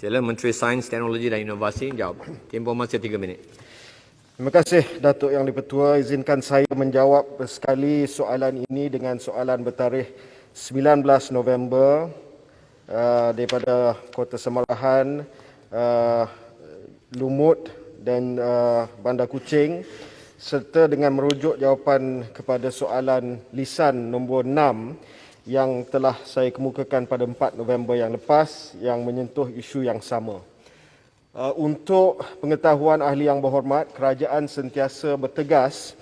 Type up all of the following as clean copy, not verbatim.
Sila Menteri Sains, Teknologi dan Inovasi jawab. Tempoh masa 3 minit. Terima kasih Datuk Yang di-Pertua. Izinkan saya menjawab sekali soalan ini dengan soalan bertarikh 19 November daripada Kota Semarahan, Lumut dan Bandar Kuching, serta dengan merujuk jawapan kepada soalan lisan nombor 6 yang telah saya kemukakan pada 4 November yang lepas yang menyentuh isu yang sama. Untuk pengetahuan ahli yang berhormat, kerajaan sentiasa bertegas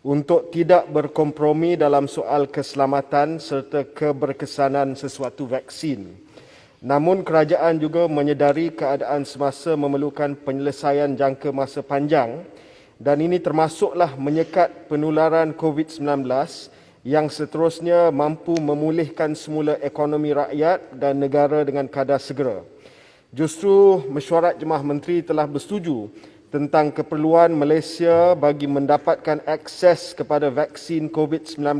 untuk tidak berkompromi dalam soal keselamatan serta keberkesanan sesuatu vaksin. Namun kerajaan juga menyedari keadaan semasa memerlukan penyelesaian jangka masa panjang dan ini termasuklah menyekat penularan COVID-19 yang seterusnya mampu memulihkan semula ekonomi rakyat dan negara dengan kadar segera. Justru mesyuarat Jemaah Menteri telah bersetuju tentang keperluan Malaysia bagi mendapatkan akses kepada vaksin COVID-19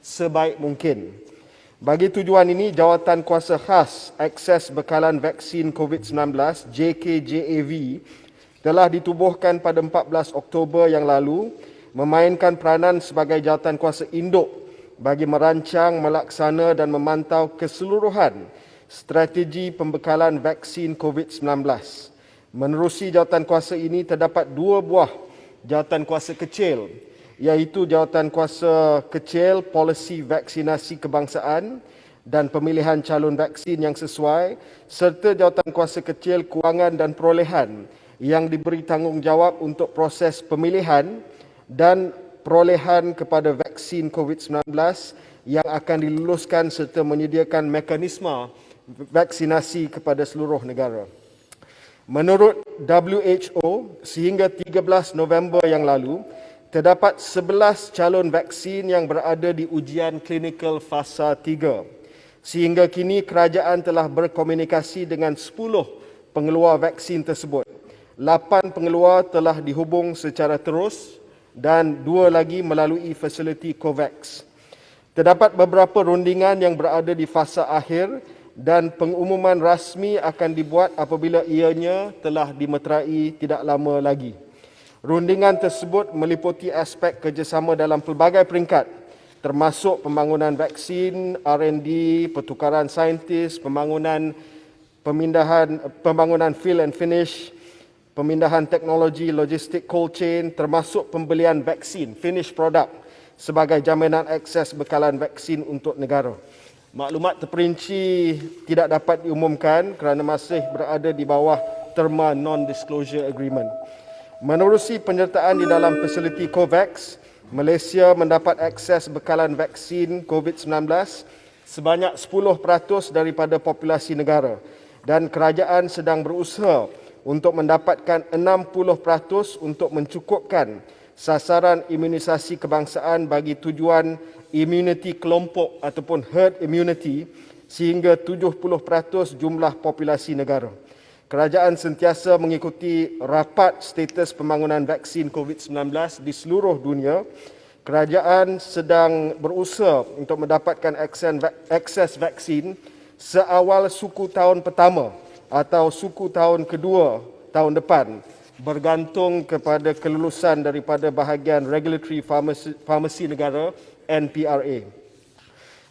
sebaik mungkin. Bagi tujuan ini, Jawatan Kuasa Khas Akses Bekalan Vaksin COVID-19 JKJAV telah ditubuhkan pada 14 Oktober yang lalu, memainkan peranan sebagai jawatan kuasa induk bagi merancang, melaksana dan memantau keseluruhan strategi pembekalan vaksin COVID-19. Menerusi jawatan kuasa ini terdapat 2 buah jawatan kuasa kecil, iaitu jawatan kuasa kecil polisi vaksinasi kebangsaan dan pemilihan calon vaksin yang sesuai, serta jawatan kuasa kecil kewangan dan perolehan yang diberi tanggungjawab untuk proses pemilihan dan perolehan kepada vaksin COVID-19 yang akan diluluskan serta menyediakan mekanisme vaksinasi kepada seluruh negara. Menurut WHO, sehingga 13 November yang lalu, terdapat 11 calon vaksin yang berada di ujian klinikal fasa 3. Sehingga kini kerajaan telah berkomunikasi dengan 10 pengeluar vaksin tersebut. 8 pengeluar telah dihubung secara terus dan 2 lagi melalui fasiliti COVAX. Terdapat beberapa rundingan yang berada di fasa akhir dan pengumuman rasmi akan dibuat apabila ianya telah dimeterai tidak lama lagi. Rundingan tersebut meliputi aspek kerjasama dalam pelbagai peringkat, termasuk pembangunan vaksin, R&D, pertukaran saintis, pembangunan fill and finish, pemindahan teknologi, logistik cold chain, termasuk pembelian vaksin, finished product sebagai jaminan akses bekalan vaksin untuk negara. Maklumat terperinci tidak dapat diumumkan kerana masih berada di bawah terma non-disclosure agreement. Menerusi penyertaan di dalam fasiliti COVAX, Malaysia mendapat akses bekalan vaksin COVID-19 sebanyak 10% daripada populasi negara dan kerajaan sedang berusaha untuk mendapatkan 60% untuk mencukupkan sasaran imunisasi kebangsaan bagi tujuan immunity kelompok ataupun herd immunity sehingga 70% jumlah populasi negara. Kerajaan sentiasa mengikuti rapat status pembangunan vaksin COVID-19 di seluruh dunia. Kerajaan sedang berusaha untuk mendapatkan akses vaksin seawal suku tahun pertama atau suku tahun kedua tahun depan, bergantung kepada kelulusan daripada bahagian Regulatory Pharmacy Negara NPRA.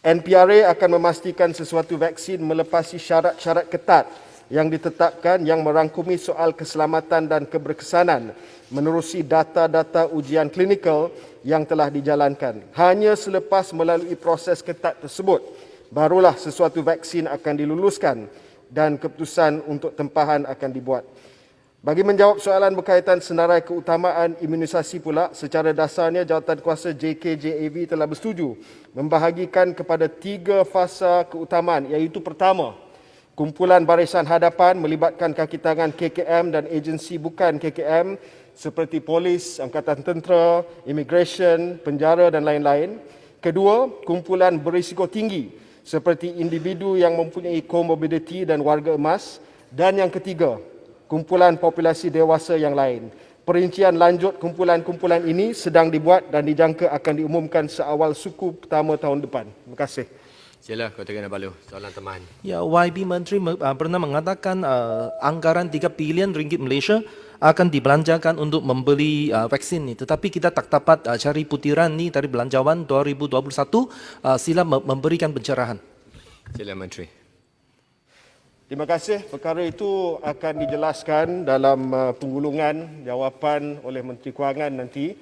NPRA akan memastikan sesuatu vaksin melepasi syarat-syarat ketat yang ditetapkan yang merangkumi soal keselamatan dan keberkesanan menerusi data-data ujian klinikal yang telah dijalankan. Hanya selepas melalui proses ketat tersebut, barulah sesuatu vaksin akan diluluskan dan keputusan untuk tempahan akan dibuat. Bagi menjawab soalan berkaitan senarai keutamaan imunisasi pula, secara dasarnya Jawatankuasa JKJAV telah bersetuju membahagikan kepada 3 fasa keutamaan, iaitu pertama, kumpulan barisan hadapan melibatkan kaki tangan KKM dan agensi bukan KKM seperti polis, angkatan tentera, immigration, penjara dan lain-lain. Kedua, kumpulan berisiko tinggi seperti individu yang mempunyai comorbidity dan warga emas. Dan yang ketiga, kumpulan populasi dewasa yang lain. Perincian lanjut kumpulan-kumpulan ini sedang dibuat dan dijangka akan diumumkan seawal suku pertama tahun depan. Terima kasih. Sila Kota Kinabalu, soalan tambahan. Ya, YB Menteri pernah mengatakan anggaran 3 bilion ringgit Malaysia akan dibelanjakan untuk membeli vaksin ni. Tetapi kita tak dapat cari putiran ni dari belanjawan 2021. Sila memberikan pencerahan. Sila Menteri. Terima kasih. Perkara itu akan dijelaskan dalam penggulungan jawapan oleh Menteri Kewangan nanti.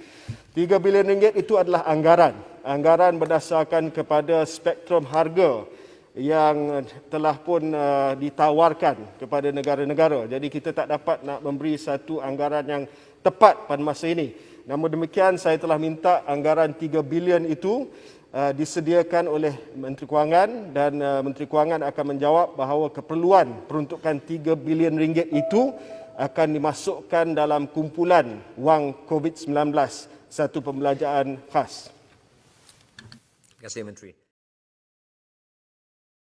3 bilion ringgit itu adalah anggaran. Anggaran berdasarkan kepada spektrum harga yang telah pun ditawarkan kepada negara-negara. Jadi kita tak dapat nak memberi satu anggaran yang tepat pada masa ini. Namun demikian saya telah minta anggaran 3 bilion itu disediakan oleh Menteri Kewangan dan Menteri Kewangan akan menjawab bahawa keperluan peruntukan 3 bilion ringgit itu akan dimasukkan dalam kumpulan wang COVID-19, satu pembelanjaan khas. Terima kasih Menteri.